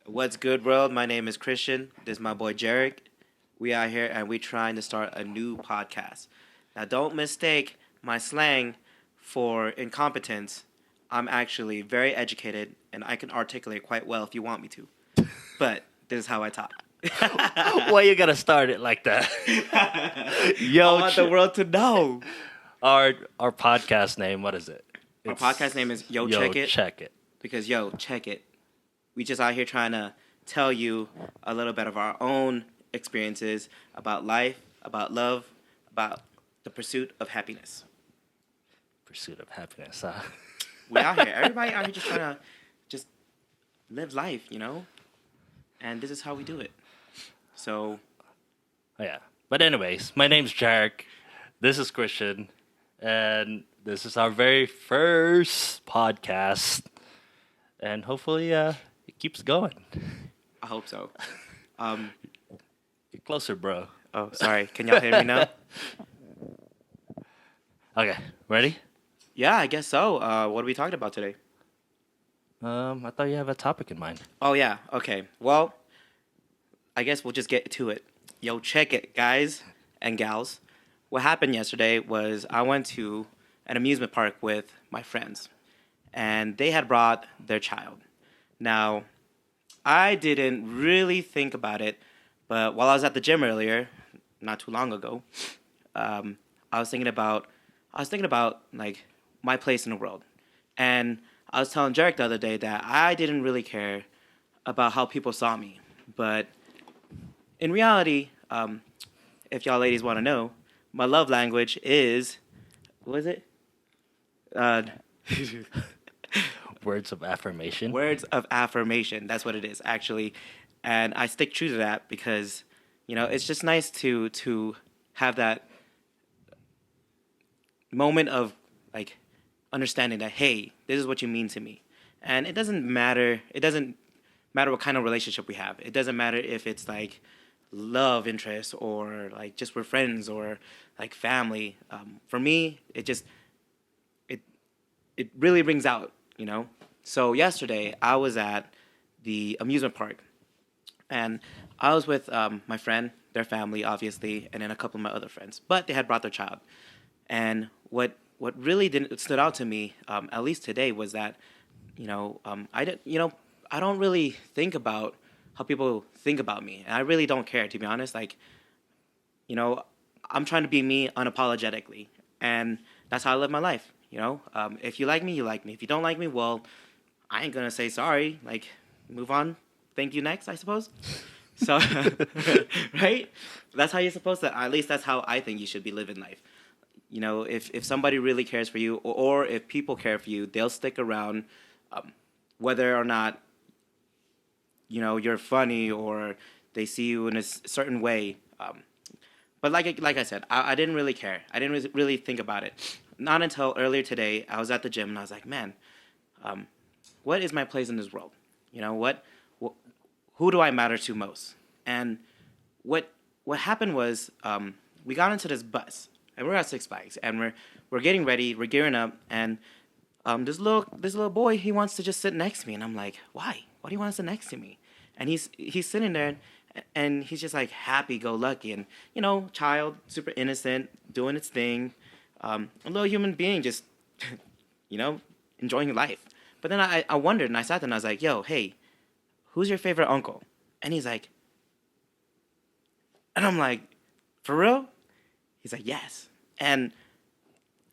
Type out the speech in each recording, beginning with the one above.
What's good, world? My name is Christian. This is my boy Jarek. We are here and we're trying to start a new podcast. Now, don't mistake my slang for incompetence. I'm actually very educated and I can articulate quite well if you want me to. But this is how I talk. Why you gotta start it like that? I want the world to know. Our podcast name, what is it? Our podcast name is Yo Check It. Check It. Because, check it. We just out here trying to tell you a little bit of our own experiences about life, about love, about the pursuit of happiness. Pursuit of happiness, huh? We out here. Everybody out here just trying to just live life, And this is how we do it. So, Oh, yeah. But anyways, my name's Jarek. This is Christian. And this is our very first podcast. And hopefully it keeps going. I hope so. Get closer, bro. Oh, sorry. Can y'all hear me now? Okay, ready? Yeah, I guess so. What are we talking about today? I thought you have a topic in mind. Oh, yeah. Okay. Well, I guess we'll just get to it. Yo, check it, guys and gals. What happened yesterday was I went to an amusement park with my friends, and they had brought their child. Now, I didn't really think about it, but while I was at the gym earlier, not too long ago, I was thinking about like my place in the world, and I was telling Jarek the other day that I didn't really care about how people saw me, but in reality, if y'all ladies want to know, my love language is, what is it? Words of affirmation. Words of affirmation. That's what it is, actually. And I stick true to that because, it's just nice to have that moment of, like, understanding that, hey, this is what you mean to me. And it doesn't matter what kind of relationship we have. It doesn't matter if it's, like, love interest or, like, just we're friends or, like, family. For me, it really brings out, So yesterday, I was at the amusement park, and I was with my friend, their family, obviously, and then a couple of my other friends. But they had brought their child. And what really stood out to me, at least today, was that, I don't really think about how people think about me. And I really don't care, to be honest. Like, I'm trying to be me unapologetically. And that's how I live my life. If you like me, you like me. If you don't like me, well, I ain't gonna say sorry. Like, move on. Thank you next, I suppose. So, right? That's how you're supposed to. At least that's how I think you should be living life. If somebody really cares for you, or if people care for you, they'll stick around, whether or not you're funny or they see you in a certain way. But like I said, I didn't really care. I didn't really think about it. Not until earlier today, I was at the gym and I was like, man, what is my place in this world? Who do I matter to most? And what happened was we got into this bus and we're at Six Flags and we're getting ready, we're gearing up, and this little boy, he wants to just sit next to me, and I'm like, why? Why do you want to sit next to me? And he's sitting there, and he's just like happy-go-lucky, and child, super innocent, doing its thing, a little human being, just enjoying life. But then I wondered, and I sat there, and I was like, yo, hey, who's your favorite uncle? And he's like, and I'm like, for real? He's like, yes. And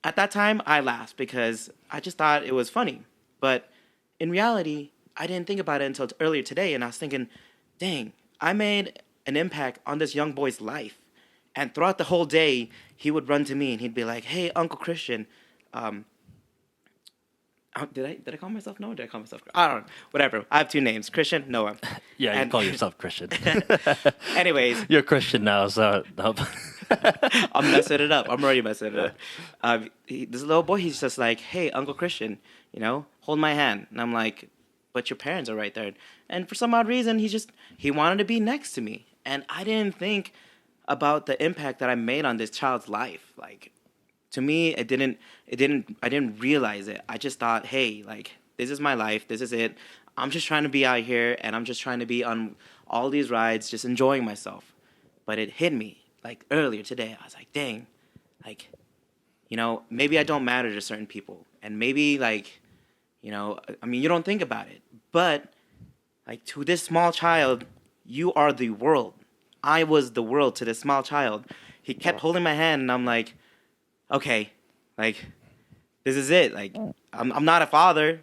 at that time, I laughed because I just thought it was funny. But in reality, I didn't think about it until earlier today, and I was thinking, dang, I made an impact on this young boy's life. And throughout the whole day, he would run to me and he'd be like, hey, Uncle Christian, did I call myself Noah? Did I call myself? I don't know. Whatever. I have two names, Christian, Noah. Yeah, you call yourself Christian. Anyways. You're Christian now, so... I'm messing it up. I'm already messing it up. This little boy, he's just like, hey, Uncle Christian, hold my hand. And I'm like, but your parents are right there. And for some odd reason, he wanted to be next to me. And I didn't think about the impact that I made on this child's life. Like, to me, I didn't realize it. I just thought, hey, like, this is my life. This is it. I'm just trying to be out here and I'm just trying to be on all these rides, just enjoying myself. But it hit me like earlier today. I was like, dang, like, maybe I don't matter to certain people. And maybe like, I mean, you don't think about it. But like to this small child, you are the world. I was the world to this small child. He kept holding my hand and I'm like, okay, like, this is it. Like, I'm not a father.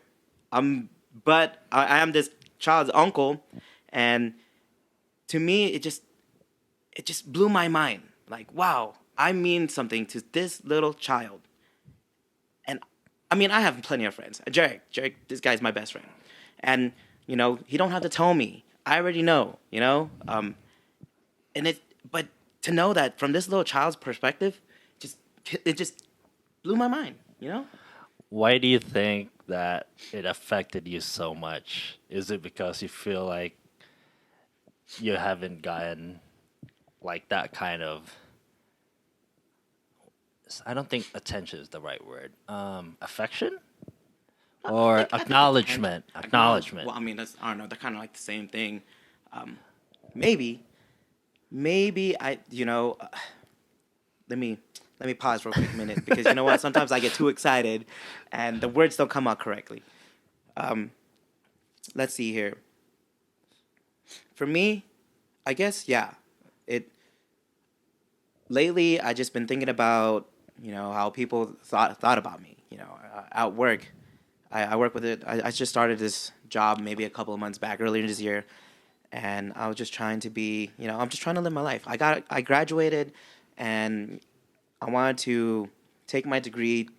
But I am this child's uncle, and to me, it just blew my mind. Like, wow, I mean something to this little child. And I mean, I have plenty of friends. Jarek, this guy's my best friend, and he don't have to tell me. I already know. And but to know that from this little child's perspective, just it just blew my mind. Why do you think that it affected you so much? Is it because you feel like you haven't gotten like that kind of, I don't think attention is the right word. Affection or acknowledgement? Acknowledgement. Well, I mean, I don't know. They're kind of like the same thing. Maybe, maybe let me pause for a quick minute because you know what? Sometimes I get too excited, and the words don't come out correctly. Let's see here. For me, I guess yeah. Lately I just been thinking about how people thought about me. At work, I work with it. I just started this job maybe a couple of months back earlier this year, and I was just trying to be I'm just trying to live my life. I graduated, and I wanted to take my degree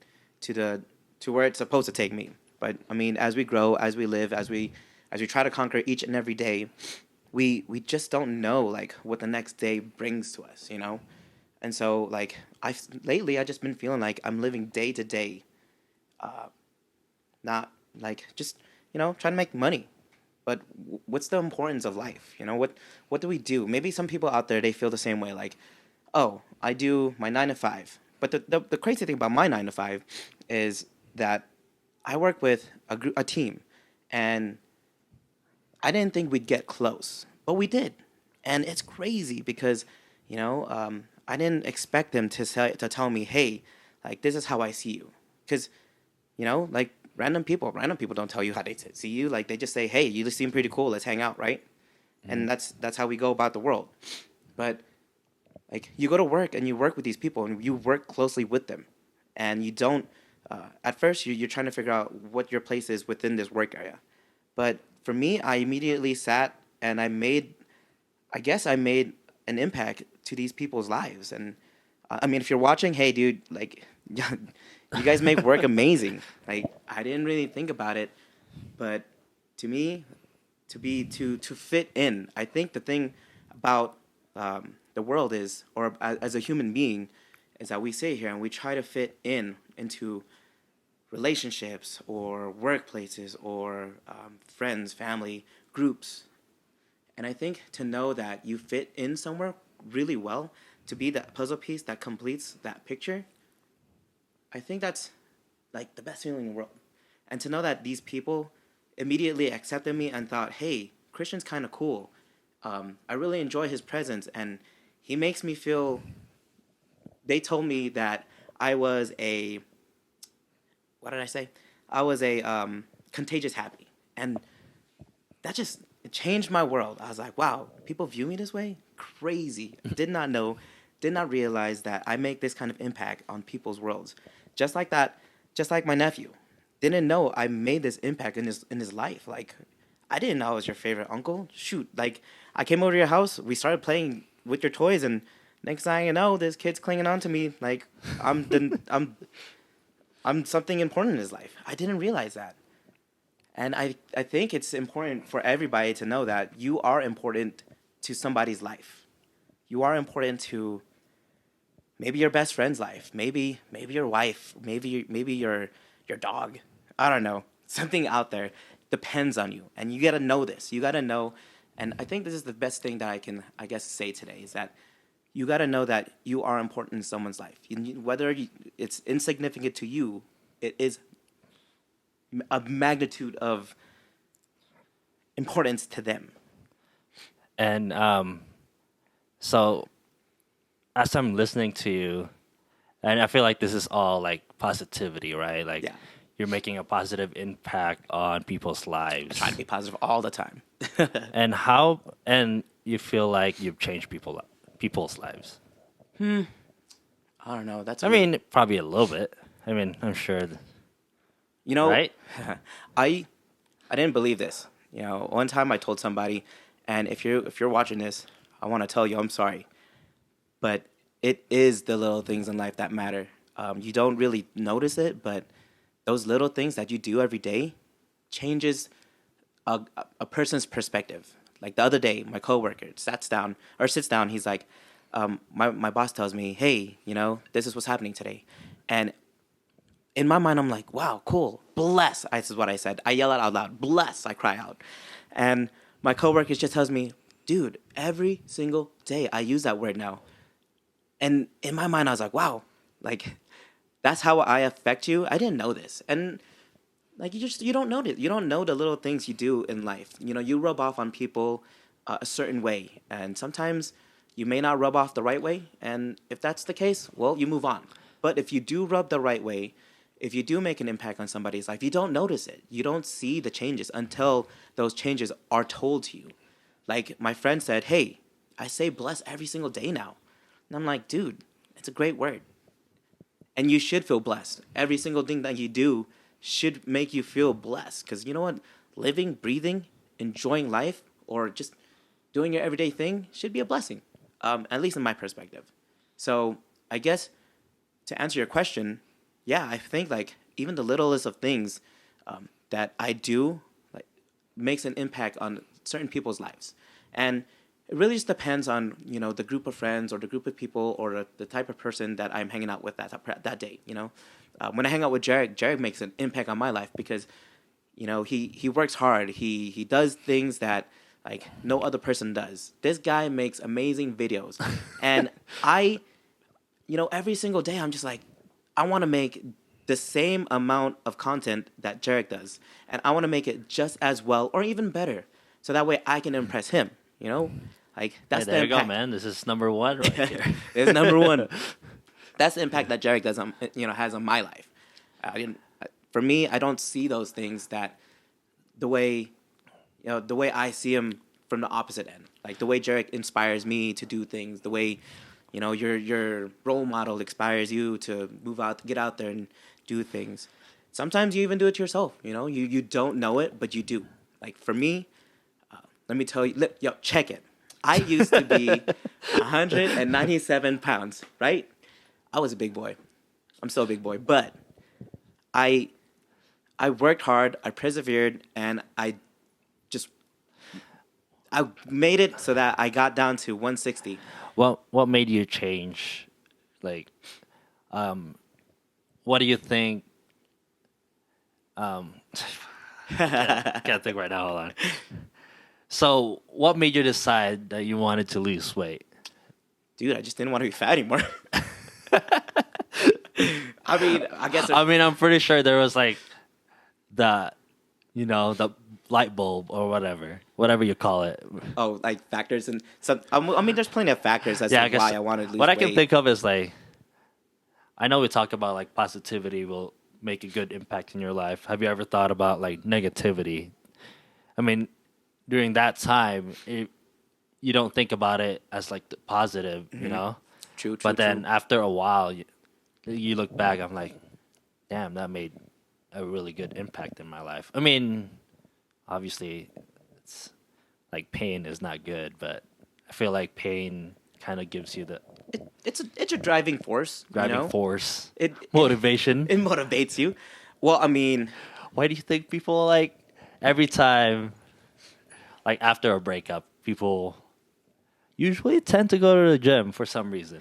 to where it's supposed to take me. But I mean, as we grow, as we live, as we try to conquer each and every day, we just don't know like what the next day brings to us. And so like I just been feeling like I'm living day to day, not like just trying to make money. But what's the importance of life? What do we do? Maybe some people out there, they feel the same way. Like, oh, I do my 9 to 5. But the crazy thing about my 9 to 5 is that I work with a team, and I didn't think we'd get close, but we did, and it's crazy because I didn't expect them to tell me, hey, like this is how I see you, because like random people don't tell you how they see you. Like they just say, hey, you seem pretty cool, let's hang out, right? Mm-hmm. And that's how we go about the world. But like you go to work and you work with these people and you work closely with them, and you don't. At first, you're trying to figure out what your place is within this work area. But for me, I immediately sat and I made an impact to these people's lives. And I mean, if you're watching, hey, dude, like you guys make work amazing. Like I didn't really think about it, but to me, to fit in, I think the thing about the world is, or as a human being, is that we sit here and we try to fit into relationships or workplaces or friends, family, groups. And I think to know that you fit in somewhere really well, to be that puzzle piece that completes that picture, I think that's like the best feeling in the world. And to know that these people immediately accepted me and thought, hey, Christian's kind of cool. I really enjoy his presence, and he makes me feel. They told me that I was a. What did I say? I was a contagious happy, and that just changed my world. I was like, wow, people view me this way? Crazy. Did not realize that I make this kind of impact on people's worlds. Just like that, just like my nephew. Didn't know I made this impact in his life. Like, I didn't know I was your favorite uncle. Shoot, like I came over to your house, we started playing with your toys, and next thing you know, this kid's clinging on to me like I'm something important in his life. I didn't realize that. And I think it's important for everybody to know that you are important to somebody's life. You are important to maybe your best friend's life, maybe your wife, maybe your dog. I don't know. Something out there depends on you. And you got to know this. You got to know, and I think this is the best thing that I can say today is that you got to know that you are important in someone's life. Whether it's insignificant to you, it is a magnitude of importance to them. And so as I'm listening to you, and I feel like this is all like positivity, right? Like Yeah. you're making a positive impact on people's I lives. try to be positive all the time. And you feel like you've changed people's lives. I don't know. That's I mean, probably a little bit. I mean, I'm sure. you know, Right? I didn't believe this. You know, one time I told somebody, and if you're watching this, I want to tell you I'm sorry, but it is the little things in life that matter. You don't really notice it, but those little things that you do every day changes a person's perspective. Like the other day, my coworker sits down. He's like, my boss tells me, "Hey, you know, this is what's happening today," and in my mind, I'm like, "Wow, cool, bless." This is what I said. I yell out loud, "Bless!" I cry out, and my coworker just tells me, "Dude, every single day I use that word now." And in my mind, I was like, "Wow, like that's how I affect you." I didn't know this, and like you don't know it. You don't know the little things you do in life. You know, you rub off on people a certain way, and sometimes you may not rub off the right way. And if that's the case, well, you move on. But if you do rub the right way, if you do make an impact on somebody's life, you don't notice it. You don't see the changes until those changes are told to you. Like my friend said, "Hey, I say bless every single day now," and I'm like, "Dude, it's a great word." And you should feel blessed. Every single thing that you do should make you feel blessed. Because you know what? Living, breathing, enjoying life, or just doing your everyday thing should be a blessing, at least in my perspective. So I guess to answer your question, yeah, I think like even the littlest of things that I do like makes an impact on certain people's lives. And it really just depends on the group of friends or the group of people or the type of person that I'm hanging out with that day. When I hang out with Jarek makes an impact on my life because he works hard. He does things that like no other person does. This guy makes amazing videos, and every single day I'm just like, I want to make the same amount of content that Jarek does, and I want to make it just as well or even better, so that way I can impress him. Like that's Hey, there the you go, impact. man. This is number one right here. It's number one. That's the impact that Jarek does has on my life. For me, I don't see those things that the way I see him from the opposite end. Like the way Jarek inspires me to do things, the way your role model inspires you to move out, get out there and do things. Sometimes you even do it yourself. You don't know it, but you do. Like for me, let me tell you, check it. I used to be 197 pounds, right? I was a big boy. I'm still a big boy, but I worked hard, I persevered, and I made it so that I got down to 160. What made you change? Like, what do you think? Can't think right now. Hold on. So, what made you decide that you wanted to lose weight? Dude, I just didn't want to be fat anymore. I mean, I guess. I'm pretty sure there was like the light bulb or whatever you call it. Oh, like factors and some. I mean, there's plenty of factors as to why I wanted to lose what weight. I can think of is like, I know we talk about like positivity will make a good impact in your life. Have you ever thought about like negativity? I mean, during that time, you don't think about it as like the positive, True. But then after a while, you look back. I'm like, damn, that made a really good impact in my life. I mean, obviously, it's like pain is not good, but I feel like pain kind of gives you the it's a driving force. force, It motivation. It motivates you. Well, I mean, Why do you think people like every time, like after a breakup, people usually tend to go to the gym for some reason?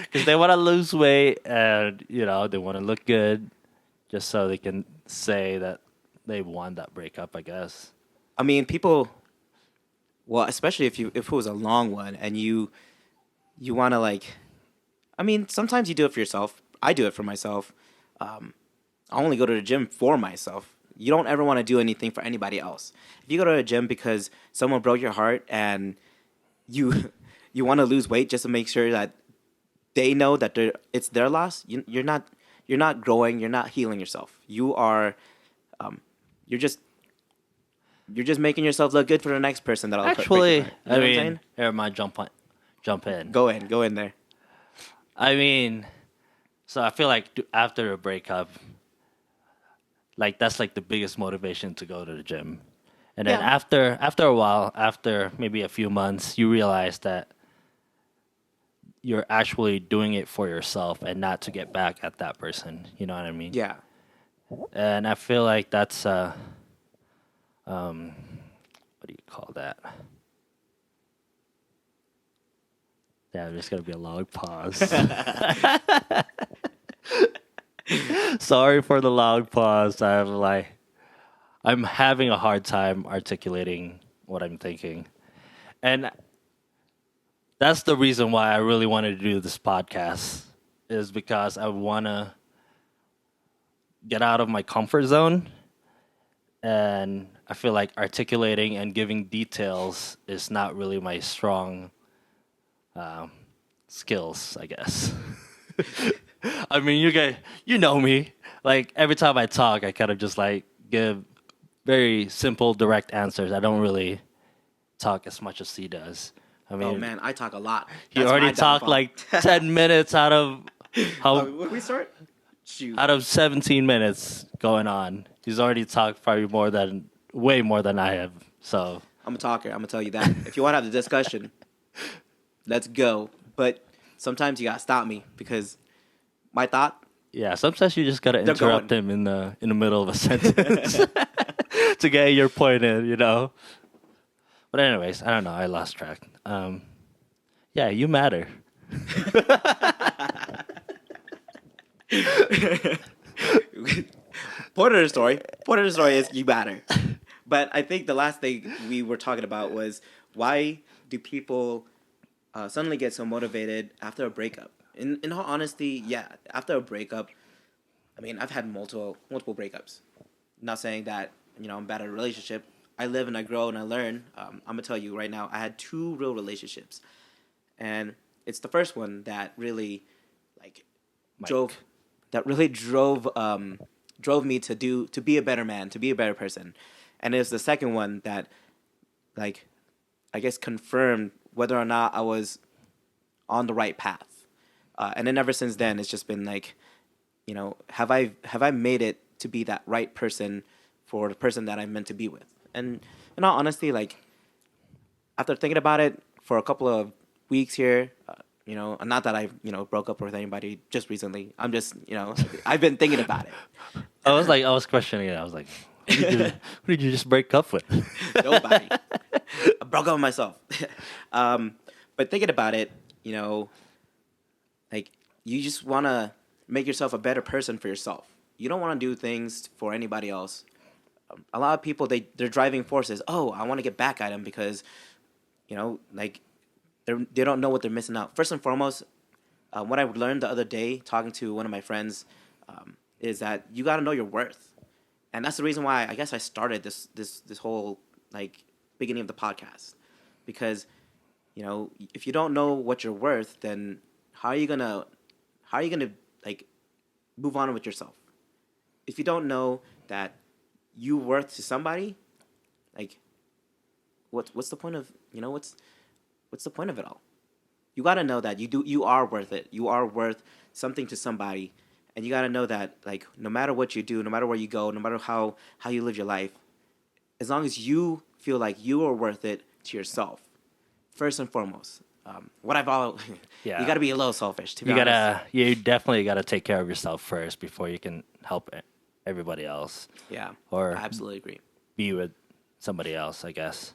Because they want to lose weight and, they want to look good just so they can say that they won that breakup, I guess. I mean, people. Well, especially if it was a long one and you want to like. I mean, sometimes you do it for yourself. I do it for myself. I only go to the gym for myself. You don't ever want to do anything for anybody else. If you go to a gym because someone broke your heart and you you want to lose weight just to make sure that they know that it's their loss, you're not growing, you're not healing yourself. You are you're just making yourself look good for the next person that'll Actually, break your heart. You know what I'm saying? here might jump in. Go in there. I mean, so I feel like after a breakup, like that's like the biggest motivation to go to the gym. And then Yeah. after a while, after maybe a few months, you realize that you're actually doing it for yourself and not to get back at that person. You know what I mean? Yeah. And I feel like that's what do you call that? Yeah, there's gonna be a long pause. Sorry for the long pause. I'm having a hard time articulating what I'm thinking. And that's the reason why I really wanted to do this podcast, is because I want to get out of my comfort zone. And I feel like articulating and giving details is not really my strong skills, I guess. I mean, you know me. Like every time I talk, I kind of just like give very simple, direct answers. I don't really talk as much as he does. I mean, Oh man, I talk a lot. he That's already my talked downfall. like 10 minutes out of When we start, shoot. out of 17 minutes going on. He's already talked probably way more than I have. So I'm a talker. I'm gonna tell you that. If you want to have the discussion, let's go. But sometimes you gotta stop me because my thought. yeah, sometimes you just gotta They're interrupt going. him in the middle of a sentence to get your point in, you know. But anyways, I don't know. I lost track. Yeah, you matter. Point of the story is you matter. But I think the last thing we were talking about was why do people suddenly get so motivated after a breakup? In all honesty, yeah, after a breakup, I mean, I've had multiple breakups. Not saying that I'm bad at a relationship. I live and I grow and I learn. I'm gonna tell you right now, I had 2 real relationships, and it's the first one that really like Mike. drove me to be a better man, to be a better person. And it was the second one that like I guess confirmed whether or not I was on the right path. And then ever since then it's just been like, have I made it to be that right person for the person that I'm meant to be with? And in all honesty, like after thinking about it for a couple of weeks here, not that I broke up with anybody just recently. I'm just I've been thinking about it. I was questioning it. I was like, who did you just break up with? Nobody. I broke up with myself. But thinking about it, like you just want to make yourself a better person for yourself. You don't want to do things for anybody else. A lot of people, their driving force is, oh, I want to get back at them because, like they don't know what they're missing out. First and foremost, what I learned the other day talking to one of my friends is that you got to know your worth. And that's the reason why I guess I started this whole like beginning of the podcast, because if you don't know what you're worth, then how are you gonna like move on with yourself? If you don't know that you worth to somebody, like what's the point of what's the point of it all? You got to know that you are worth it. You are worth something to somebody. And you got to know that, like, no matter what you do, no matter where you go, no matter how you live your life, as long as you feel like you are worth it to yourself, first and foremost. Yeah. You got to be a little selfish, to be honest. You definitely gotta take care of yourself first before you can help everybody else. Yeah, Or I absolutely agree. be with somebody else, I guess.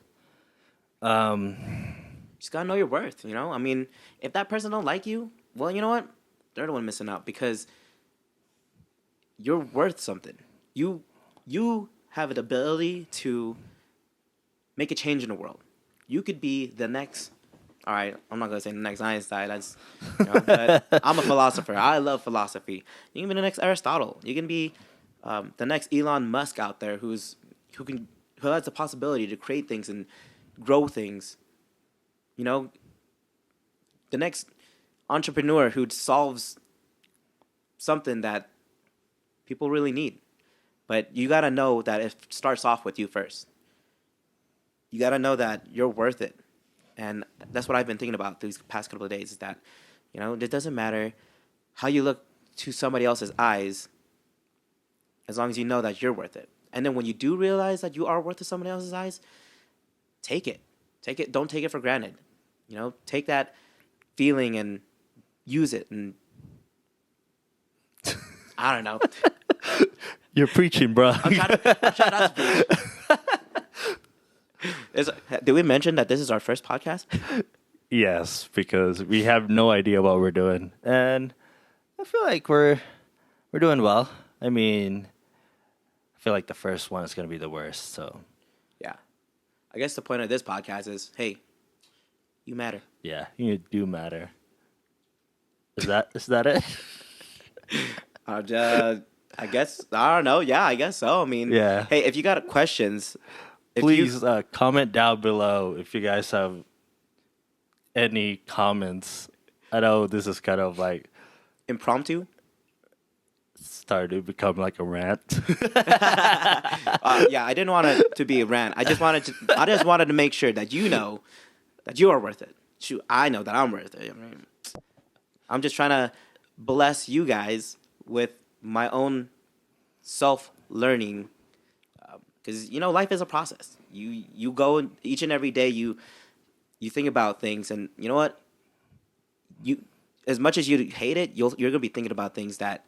Just got to know your worth, I mean, if that person don't like you, well, you know what? They're the one missing out because you're worth something. You have the ability to make a change in the world. You could be the next. All right, I'm not gonna say the next Einstein. That's, but I'm a philosopher. I love philosophy. You can be the next Aristotle. You can be the next Elon Musk out there who has the possibility to create things and grow things. You know, the next entrepreneur who solves something that people really need. But you got to know that it starts off with you first. You got to know that you're worth it. And that's what I've been thinking about these past couple of days is that, it doesn't matter how you look to somebody else's eyes as long as you know that you're worth it. And then when you do realize that you are worth it in somebody else's eyes, take it. Take it. Don't take it for granted. Take that feeling and use it. And I don't know. You're preaching, bro. I'm trying not to preach. Did we mention that this is our first podcast? Yes, because we have no idea what we're doing, and I feel like we're doing well. I mean, I feel like the first one is going to be the worst. So, yeah, I guess the point of this podcast is, hey, you matter. Yeah, you do matter. Is that it? I guess I don't know. Yeah, I guess so. I mean, yeah. Hey, if you got questions, please comment down below if you guys have any comments. I know this is kind of like impromptu. Started to become like a rant. Yeah, I didn't want it to be a rant. I just wanted to make sure that you know that you are worth it. Shoot, I know that I'm worth it. I mean, I'm just trying to bless you guys with my own self-learning. Because life is a process. You go each and every day. You think about things, and you know what? You as much as you hate it, you're gonna be thinking about things that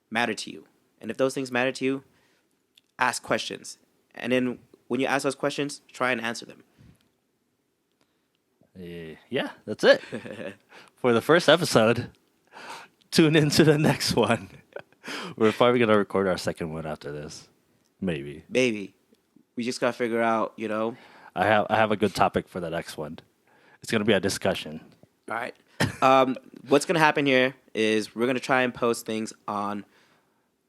matter to you. And if those things matter to you, ask questions. And then when you ask those questions, try and answer them. Yeah, that's it for the first episode. Tune into the next one. We're probably gonna record our second one after this. Maybe. We just gotta figure out, I have a good topic for the next one. It's gonna be a discussion. All right. What's gonna happen here is we're gonna try and post things on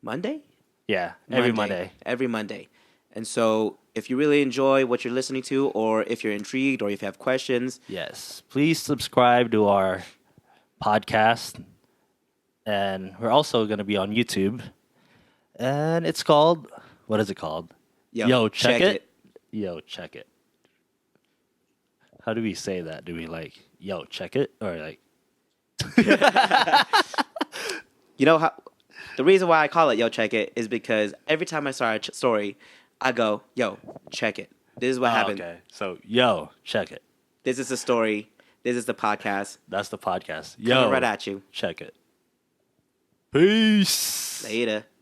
Monday. Yeah, every Monday. Every Monday. And so if you really enjoy what you're listening to, or if you're intrigued, or if you have questions, yes, please subscribe to our podcast. And we're also gonna be on YouTube. And it's called. What is it called? Yo, check it. Yo, check it. How do we say that? Do we like, yo, check it? Or like... how the reason why I call it yo, check it is because every time I start a story, I go, yo, check it. This is what happened. Okay, so, yo, check it. This is the story. This is the podcast. That's the podcast. Yo, coming right at you. Check it. Peace. Later.